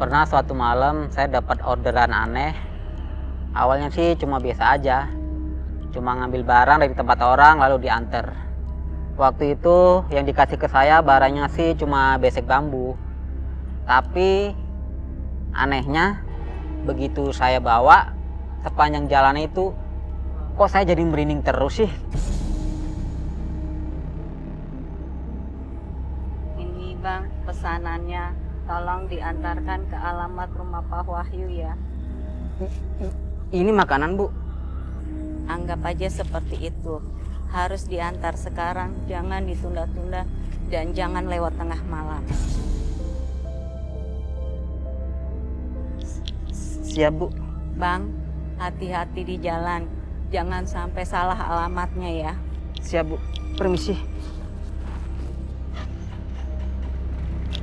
Pernah suatu malam saya dapat orderan aneh. Awalnya sih cuma biasa aja. Cuma ngambil barang dari tempat orang lalu diantar. Waktu itu yang dikasih ke saya barangnya sih cuma besek bambu. Tapi anehnya begitu saya bawa sepanjang jalan itu kok saya jadi merinding terus sih. Ini Bang, pesanannya tolong diantarkan ke alamat rumah Pak Wahyu ya. Ini makanan, Bu. Anggap aja seperti itu. Harus diantar sekarang, jangan ditunda-tunda dan jangan lewat tengah malam. Siap, Bu. Bang, hati-hati di jalan. Jangan sampai salah alamatnya ya. Siap, Bu. Permisi.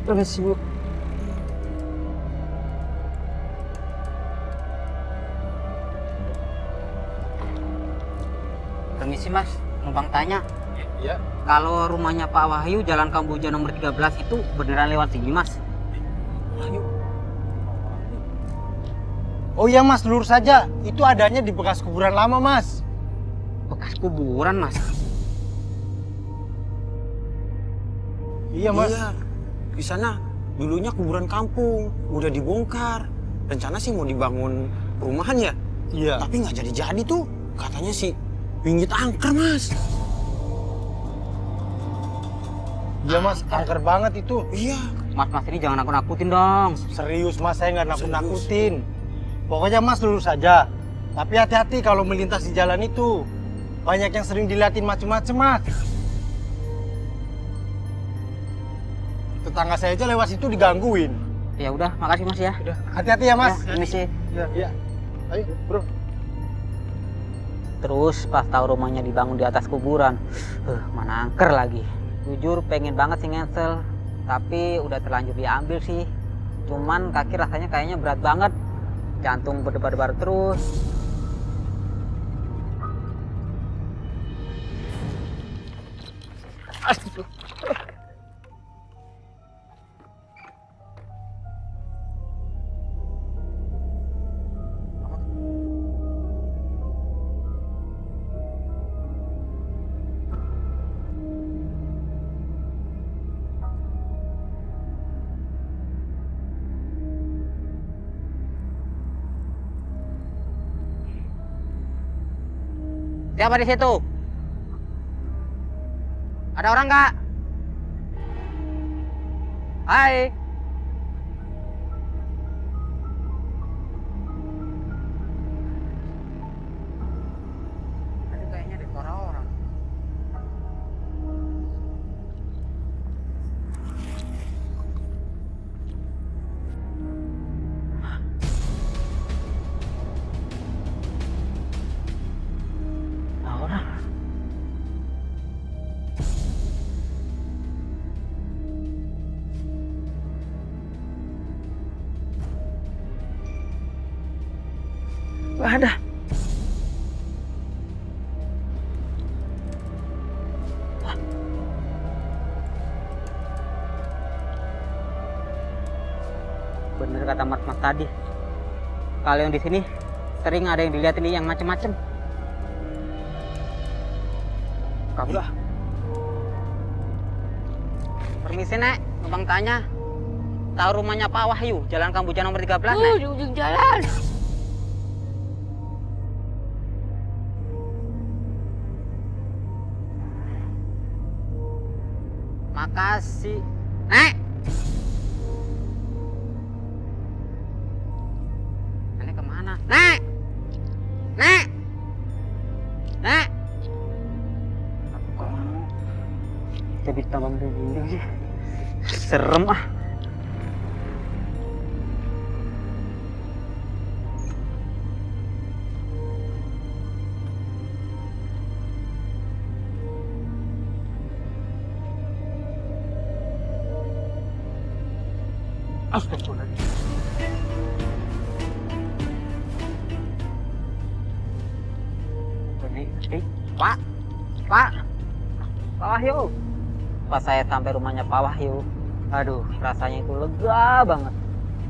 Permisi, Bu. Permisi, Mas. Numpang tanya. Iya. Kalau rumahnya Pak Wahyu Jalan Kamboja nomor 13 itu beneran lewat sini, Mas? Wahyu. Oh iya Mas, lurus saja. Itu adanya di bekas kuburan lama Mas. Bekas kuburan, Mas. Iya Mas. Iya, di sana dulunya kuburan kampung, udah dibongkar. Rencana sih mau dibangun perumahan ya, Iya. tapi nggak jadi-jadi tuh. Katanya sih pinggit angker Mas. Iya Mas, angker banget itu. Iya. Mas ini jangan nakut-nakutin dong. Serius Mas, saya nggak Serius. nakut-nakutin. Pokoknya Mas lurus saja. Tapi hati-hati kalau melintas di jalan itu. Banyak yang sering diliatin macem-macem Mas. Tetangga saya aja lewat situ digangguin. Ya udah, makasih Mas ya. Udah, hati-hati ya Mas. Ya, permisi. Iya. Ayo, Bro. Terus pas tahu rumahnya dibangun di atas kuburan, mana angker lagi. Jujur pengen banget sih ngensel, tapi udah terlanjur diambil sih. Cuman kaki rasanya kayaknya berat banget, jantung berdebar-debar terus. Siapa di situ? Ada orang nggak? Hai. Tadi kayaknya ada suara orang. Orang. Gak ada. Bener kata Mas tadi. Kalau yang di sini sering ada yang dilihatin yang macem-macem. Kamu lah. Permisi Nek, numpang tanya. Tahu rumahnya Pak Wahyu, Jalan Kamboja nomor 13 Nek? Di ujung jalan. Makasih. Nek! Nek kemana? Nek! Nek! Nek! Jadi tambah merinding sih. Serem ah. Astagfirullahaladzim. Pak, Pak Wahyu. Pas saya sampai rumahnya Pak Wahyu, aduh rasanya itu lega banget.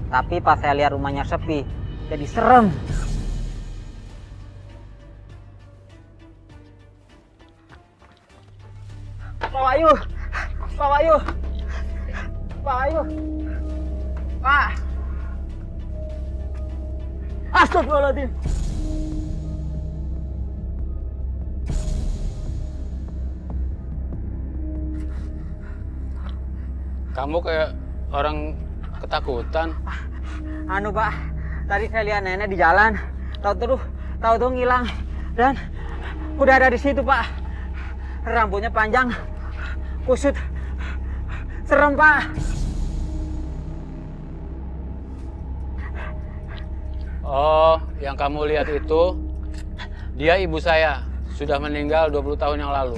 Tapi pas saya lihat rumahnya sepi, jadi serem. Pak Wahyu, Pak Wahyu, Pak Wahyu, Pak. Astagfirullahaladzim. Kamu kayak orang ketakutan. Anu Pak, tadi saya lihat nenek di jalan, tahu-tahu ngilang dan udah ada di situ Pak. Rambutnya panjang, kusut, serem Pak. Oh, yang kamu lihat itu, dia ibu saya. Sudah meninggal 20 tahun yang lalu.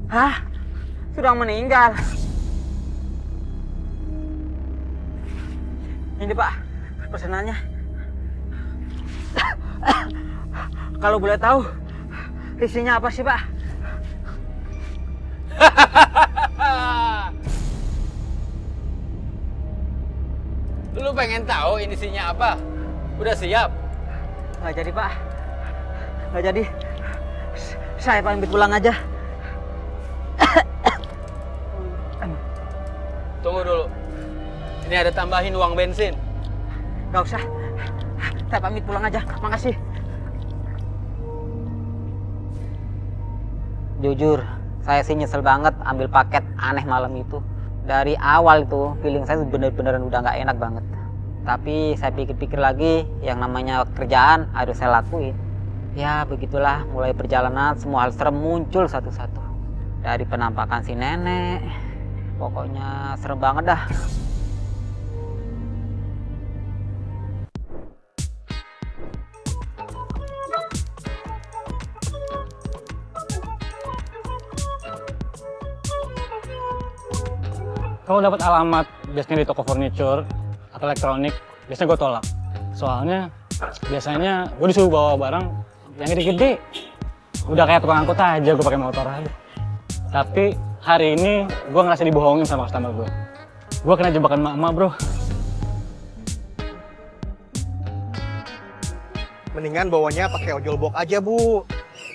Hah? Sudah meninggal? Ini Pak, pesanannya. Kalau boleh tahu, isinya apa sih Pak? Lu pengen tahu isinya apa? Udah siap? Nggak jadi Pak, nggak jadi. Saya pamit pulang aja. Tunggu dulu. Ini ada tambahin uang bensin. Nggak usah, saya pamit pulang aja. Makasih. Jujur, saya sih nyesel banget ambil paket aneh malam itu. Dari awal itu, feeling saya bener-beneran udah nggak enak banget. Tapi saya pikir-pikir lagi, yang namanya kerjaan harus saya lakuin. Ya begitulah, mulai perjalanan semua hal serem muncul satu-satu. Dari penampakan si nenek, pokoknya serem banget dah. Kalau dapat alamat biasanya di toko furniture atau elektronik, biasanya gue tolak. Soalnya biasanya gue disuruh bawa barang yang gede-gede. Udah kayak tukang angkut aja gue pakai motor aja. Tapi hari ini gue ngerasa dibohongin sama customer gue. Gue kena jebakan emak-emak bro. Mendingan bawanya pakai ojol box aja bu.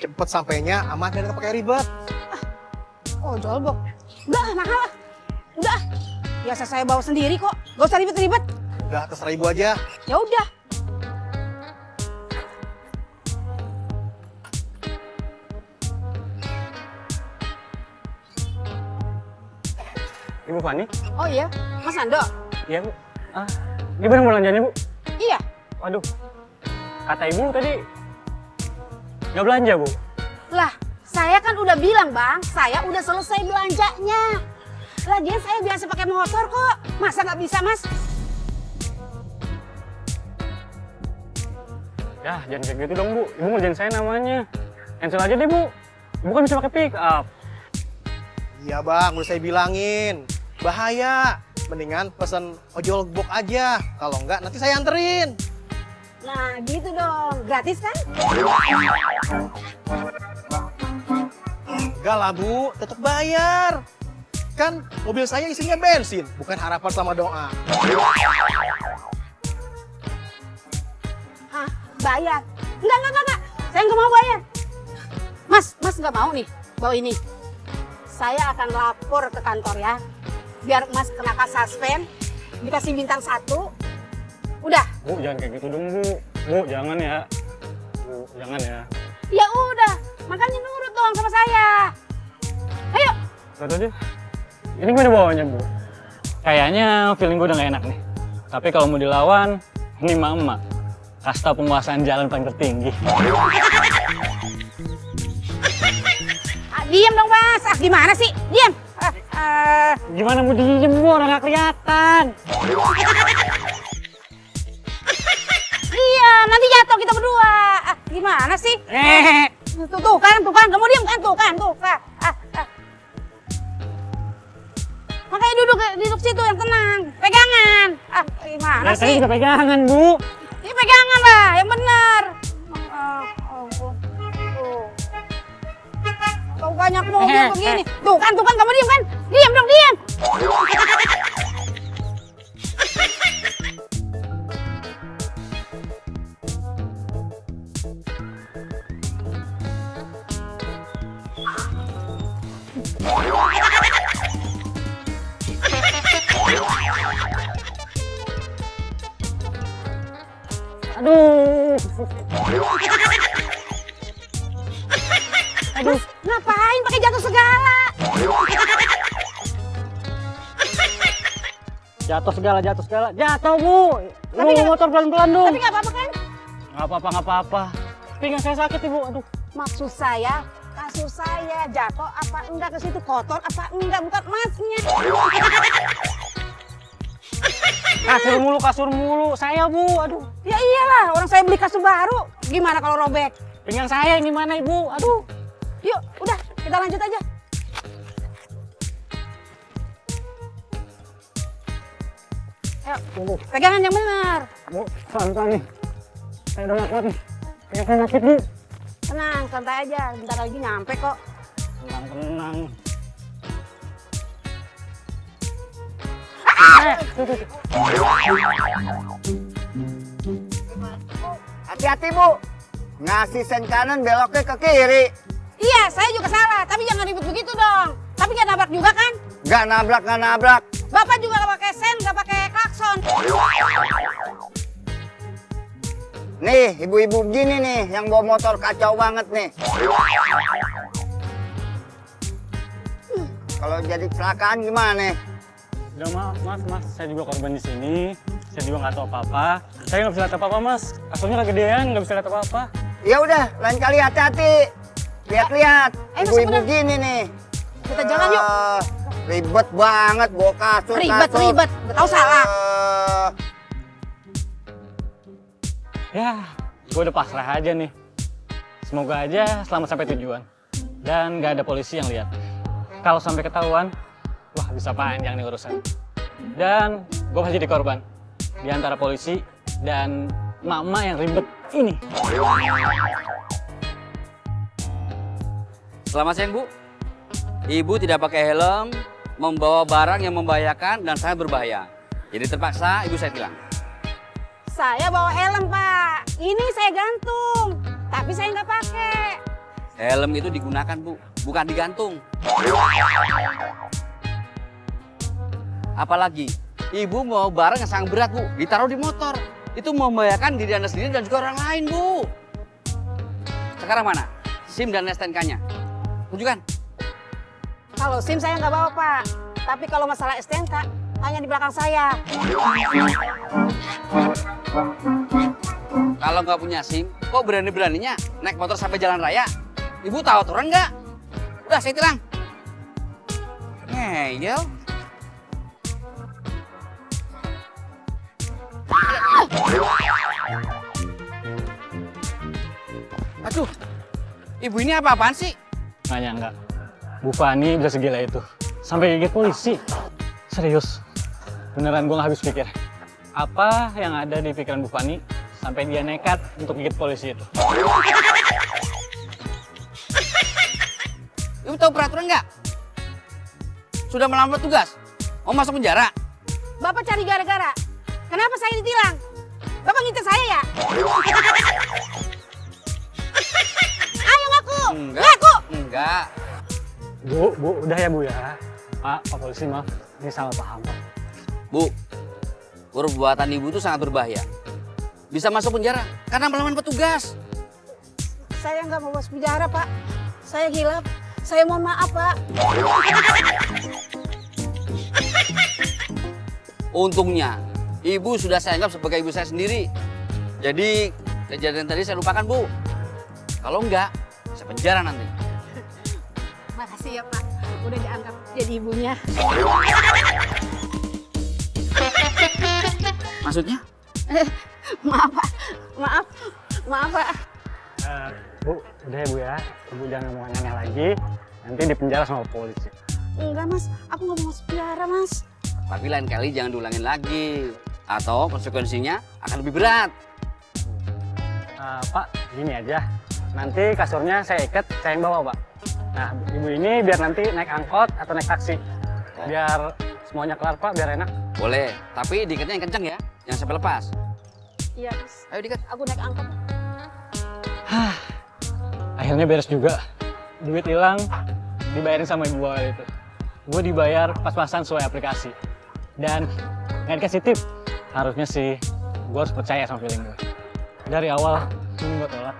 Cepet sampainya, aman dan nggak pakai ribet. Ojol box? Udah mahal lah. Udah, biasa saya bawa sendiri kok. Gak usah ribet-ribet. Udah atas 1.000 aja. Ya udah. Ibu Fani? Oh iya, Mas Ando? Iya bu. Gimana mau belanjanya bu? Iya. Waduh, kata ibu tadi nggak belanja bu. Lah, saya kan udah bilang bang, saya udah selesai belanjanya. Lagian saya biasa pakai motor kok. Masa nggak bisa mas? Ya jangan kayak gitu dong bu. Ibu ngerjain saya namanya. Cancel aja deh bu. Ibu kan bisa pakai pick up. Iya bang, udah saya bilangin. Bahaya. Mendingan pesen ojol box aja. Kalau enggak nanti saya anterin. Nah gitu dong, gratis kan? Enggak lah bu, tetap bayar. Kan mobil saya isinya bensin, bukan harapan sama doa. Hah, bayar? Enggak. Saya nggak mau bayar. Mas nggak mau nih bawa ini. Saya akan lapor ke kantor ya. Biar mas kena suspend, dikasih bintang 1. Udah. Bu jangan kayak gitu dong bu. Bu jangan ya. Bu jangan ya. Ya udah, makanya nurut dong sama saya. Ayo. Lihat aja. Ini gimana bawanya bu? Kayaknya feeling gue udah gak enak nih. Tapi kalau mau dilawan, ini mama. Kasta penguasaan jalan paling tertinggi. Diam dong mas, gimana sih? Diam. Gimana mau diem bu, orang gak kelihatan. Iya, nanti jatuh kita berdua. Gimana sih? Tuh kan, kamu diam kan, tuh kan. Makanya duduk situ yang tenang, pegangan. Gimana Tadi sih? juga pegangan bu. Ini pegangan lah, yang benar. Tuh banyak mobil begini. Tuh kan, kamu diam kan? Diam dong, diam. Aduh. Aduh, ngapain pakai jatuh segala? Jatuh segala. Jatuh, Bu. Tapi Ibu motor pelan-pelan dong. Tapi nggak apa-apa kan? Nggak apa-apa. Pinggang saya sakit, Ibu. Aduh. Maksud saya, kasur saya jatuh apa enggak ke situ, kotor apa enggak, bukan emasnya. Kasur mulu. Saya, Bu. Aduh. Ya iyalah, orang saya beli kasur baru. Gimana kalau robek? Pinggang saya gimana, Ibu? Aduh. Yuk, udah, kita lanjut aja. Ayo, Tunggu. pegangan yang benar. Bu, santai nih. Saya udah nggak kuat nih. Pinggang saya sakit, Bu. Tenang, santai aja. Bentar lagi nyampe kok. Tenang. Hati-hati, Bu. Ngasih sen kanan beloknya ke kiri. Iya, saya juga salah. Tapi jangan ribut begitu dong. Tapi nggak nabrak juga kan? Nggak nabrak. Bapak juga nggak pakai sen, nggak pakai klakson. Nih, ibu-ibu begini nih yang bawa motor kacau banget nih. Kalau jadi kecelakaan gimana? Udah, Mas. Saya juga korban di sini. Saya juga nggak tahu apa-apa. Saya nggak bisa lihat apa-apa, Mas. Kasurnya kegedean, nggak bisa lihat apa-apa. Ya udah, lain kali hati-hati. Lihat-lihat, Ayo, ibu-ibu sebentar. gini nih. Kita jalan yuk. Ribet banget bawa kasur. Ribet. Tahu salah. Ya, gue udah pasrah aja nih. Semoga aja selamat sampai tujuan. Dan nggak ada polisi yang lihat. Kalau sampai ketahuan, wah bisa panjang nih urusan. Dan gue masih jadi korban. Di antara polisi dan emak-emak yang ribet ini. Selamat siang, Bu. Ibu tidak pakai helm, membawa barang yang membahayakan dan sangat berbahaya. Jadi terpaksa ibu saya tilang. Saya bawa helm, Pak. Ini saya gantung. Tapi saya nggak pakai. Helm itu digunakan, Bu, bukan digantung. Apalagi, ibu mau barang yang sangat berat, Bu, ditaruh di motor. Itu membahayakan diri Anda sendiri dan juga orang lain, Bu. Sekarang mana? SIM dan STNK-nya. Tunjukkan. Kalau SIM saya nggak bawa, Pak. Tapi kalau masalah STNK, hanya di belakang saya. Kalau nggak punya SIM, kok berani-beraninya naik motor sampai jalan raya? Ibu tahu aturan nggak? Udah, saya tilang. Ngeyel. Aduh, ibu ini apa-apaan sih? Nggak nyangka. Bu Fani bisa segila itu. Sampai gigit polisi. Serius. Beneran gue nggak habis pikir. Apa yang ada di pikiran Bu Fani sampai dia nekat untuk gigit polisi itu? Ibu tahu peraturan nggak? Sudah melamar tugas, mau masuk penjara. Bapak cari gara-gara. Kenapa saya ditilang? Bapak ngincer saya ya? Ayo ngaku! Enggak. Ngaku! Enggak. Bu, udah ya Bu ya. Pak polisi maaf, ini salah paham. Bu, perbuatan ibu itu sangat berbahaya. Bisa masuk penjara karena melawan petugas. Saya nggak mau masuk penjara, Pak. Saya hilaf. Saya mohon maaf, Pak. Untungnya, ibu sudah saya anggap sebagai ibu saya sendiri. Jadi, kejadian tadi saya lupakan, Bu. Kalau enggak, saya penjara nanti. Makasih ya, Pak. Udah dianggap jadi ibunya. Maksudnya? Maaf, Pak. Maaf, Pak. Bu, udah ya Bu ya. Ibu jangan ngomong aneh lagi. Nanti dipenjara sama polisi. Enggak, Mas. Aku nggak mau masuk penjara, Mas. Tapi lain kali jangan diulangin lagi. Atau konsekuensinya akan lebih berat. Pak, gini aja. Nanti kasurnya saya ikat, saya yang bawa, Pak. Nah, ibu ini biar nanti naik angkot atau naik taksi. Biar semuanya kelar, Pak, biar enak. Boleh, tapi diikatnya yang kencang ya. Jangan sampai lepas. Iya, Mas. Ayo diikat. Aku naik angkot. Akhirnya beres juga. Duit hilang, dibayarin sama ibu awal itu. Gue dibayar pas-pasan sesuai aplikasi. Dan nggak dikasih tip. Harusnya sih gue harus percaya sama feeling gue. Dari awal, ini gue tolak.